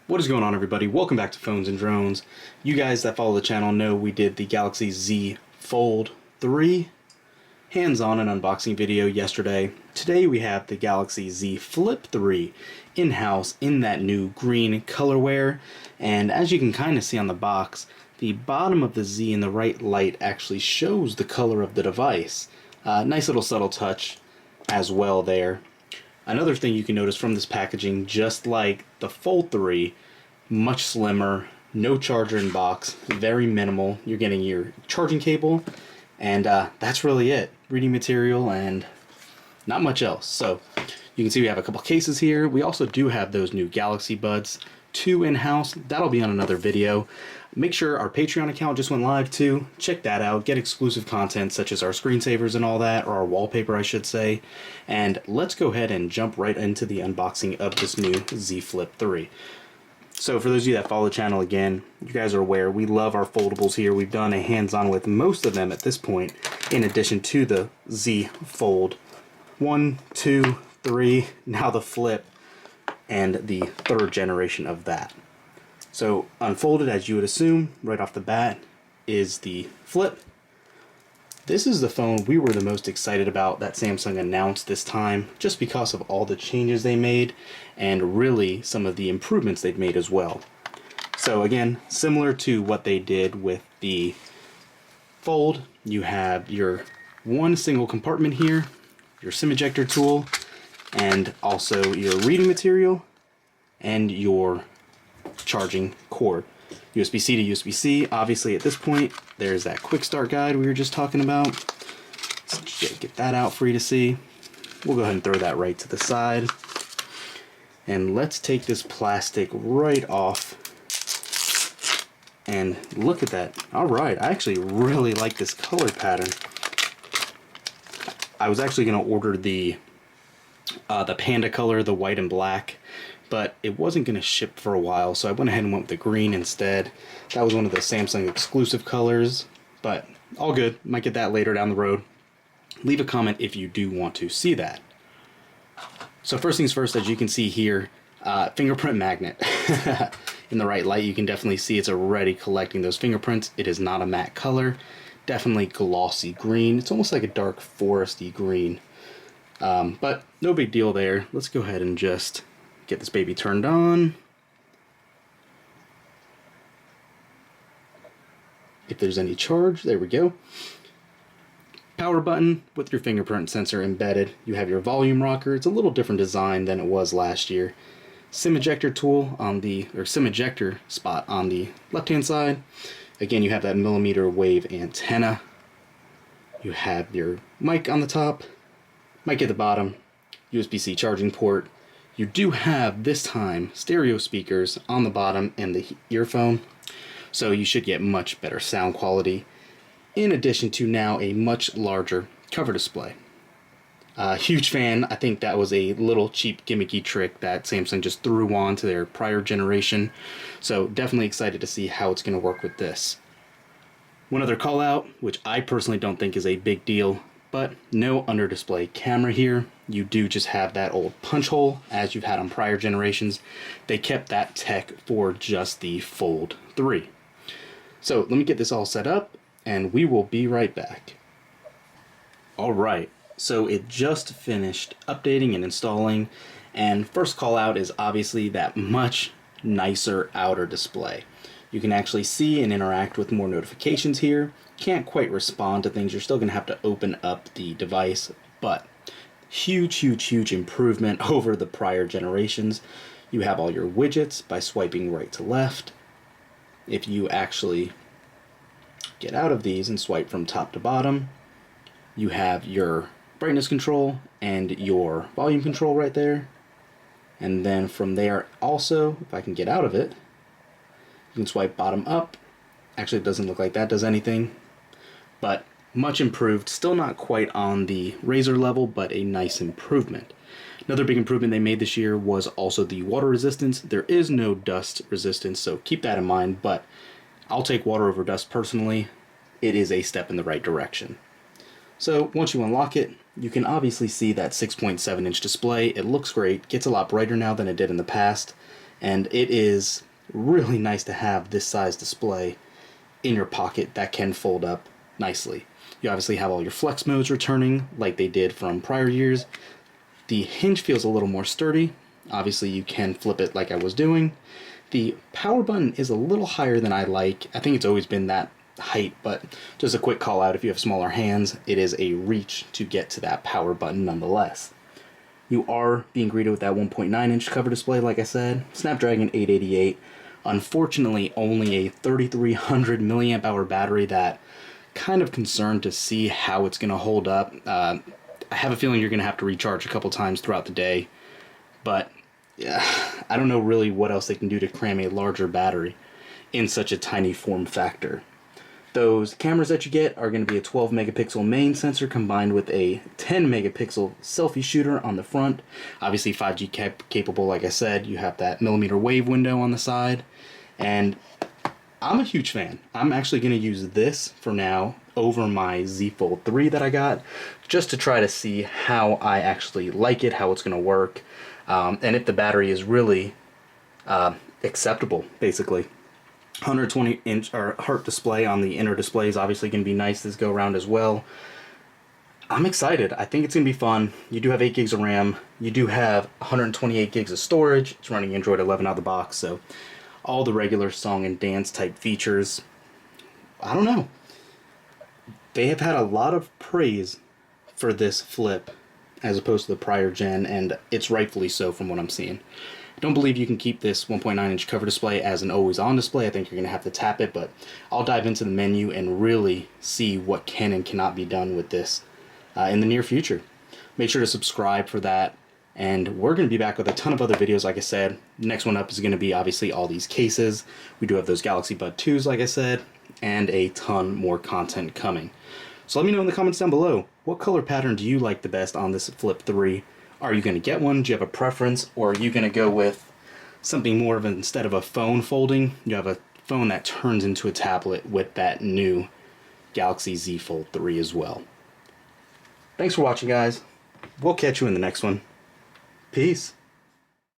What is going on, everybody? Welcome back to Phones and Drones. You guys that follow the channel know we did the Galaxy Z Fold 3 hands-on and unboxing video yesterday. Today we have the Galaxy Z Flip 3 in-house in that new green colorware. And as you can kind of see on the box, the bottom of the Z in the right light actually shows the color of the device. Nice little subtle touch as well there. Another thing you can notice from this packaging, just like the Fold 3, much slimmer, no charger in box, very minimal. You're getting your charging cable, and that's really it. Reading material and not much else. So you can see we have a couple cases here. We also do have those new Galaxy Buds 2 in-house. That'll be on another video. Make sure our Patreon account just went live too. Check that out. Get exclusive content such as our screensavers and all that, or our wallpaper I should say. And let's go ahead and jump right into the unboxing of this new Z Flip 3. So for those of you that follow the channel, again, you guys are aware we love our foldables here. We've done a hands-on with most of them at this point, in addition to the Z Fold 1, 2, 3, now the Flip, and the third generation of that. So unfolded, as you would assume, right off the bat, is the Flip. This is the phone we were the most excited about that Samsung announced this time, just because of all the changes they made, and really some of the improvements they've made as well. So again, similar to what they did with the Fold, you have your one single compartment here, your SIM ejector tool, and also your reading material, and your charging cord. USB-C to USB-C. Obviously at this point there's that quick start guide we were just talking about. So get that out for you to see. We'll go ahead and throw that right to the side. And let's take this plastic right off. And look at that. Alright, I actually really like this color pattern. I was actually going to order the panda color, the white and black, but it wasn't going to ship for a while, so I went ahead and went with the green instead. That was one of the Samsung exclusive colors, but all good. Might get that later down the road. Leave a comment if you do want to see that. So first things first, as you can see here, Fingerprint Magnet. In the right light, you can definitely see it's already collecting those fingerprints. It is not a matte color. Definitely glossy green. It's almost like a dark foresty green. But no big deal there. Let's go ahead and just get this baby turned on. If there's any charge, there we go. Power button with your fingerprint sensor embedded. You have your volume rocker. It's a little different design than it was last year. SIM ejector tool on the, or SIM ejector spot on the left-hand side. Again, you have that millimeter wave antenna. You have your mic on the top, mic at the bottom, USB-C charging port. You do have, this time, stereo speakers on the bottom and the earphone, so you should get much better sound quality, in addition to now a much larger cover display. Huge fan. I think that was a little cheap gimmicky trick that Samsung just threw on to their prior generation, so definitely excited to see how it's going to work with this. One other call out, which I personally don't think is a big deal, but no under display camera here. You do just have that old punch hole as you've had on prior generations. They kept that tech for just the Fold 3. So let me get this all set up and we will be right back. Alright, so it just finished updating and installing, and first call out is obviously that much nicer outer display. You can actually see and interact with more notifications here. Can't quite respond to things. You're still going to have to open up the device, but huge improvement over the prior generations. You have all your widgets by swiping right to left. If you actually get out of these and swipe from top to bottom, you have your brightness control and your volume control right there. And then from there also, if I can get out of it, you can swipe bottom up. Actually, it doesn't look like that does anything, but much improved. Still not quite on the Razer level, but a nice improvement. Another big improvement they made this year was also the water resistance. There is no dust resistance, so keep that in mind, but I'll take water over dust personally. It is a step in the right direction. So once you unlock it, you can obviously see that 6.7-inch display. It looks great, gets a lot brighter now than it did in the past, And it is really nice to have this size display in your pocket that can fold up nicely. You obviously have all your flex modes returning like they did from prior years. The hinge feels a little more sturdy. Obviously you can flip it like I was doing. The power button is a little higher than I like. I think it's always been that height, but just a quick call out, if you have smaller hands, it is a reach to get to that power button nonetheless. You are being greeted with that 1.9-inch cover display, like I said. Snapdragon 888. Unfortunately, only a 3,300 milliamp hour battery. That kind of concerned to see how it's going to hold up. I have a feeling you're going to have to recharge a couple times throughout the day, but yeah, I don't know really what else they can do to cram a larger battery in such a tiny form factor. Those cameras that you get are going to be a 12 megapixel main sensor combined with a 10 megapixel selfie shooter on the front. Obviously 5G capable, like I said. You have that millimeter wave window on the side. And I'm a huge fan. I'm actually going to use this for now over my Z Fold 3 that I got, just to try to see how I actually like it, how it's going to work, and if the battery is really acceptable, basically. 120-inch or hertz display on the inner display is obviously going to be nice this go around as well. I'm excited. I think it's going to be fun. You do have 8 gigs of RAM. You do have 128 gigs of storage. It's running Android 11 out of the box, so all the regular song and dance type features. I don't know. They have had a lot of praise for this flip as opposed to the prior gen, and it's rightfully so from what I'm seeing. I don't believe you can keep this 1.9-inch cover display as an always-on display. I think you're going to have to tap it, but I'll dive into the menu and really see what can and cannot be done with this in the near future. Make sure to subscribe for that, and we're going to be back with a ton of other videos, like I said. Next one up is going to be obviously all these cases. We do have those Galaxy Bud 2s, like I said, and a ton more content coming. So let me know in the comments down below, what color pattern do you like the best on this Flip 3? Are you going to get one? Do you have a preference? Or are you going to go with something more of instead of a phone folding, you have a phone that turns into a tablet with that new Galaxy Z Fold 3 as well. Thanks for watching, guys. We'll catch you in the next one. Peace.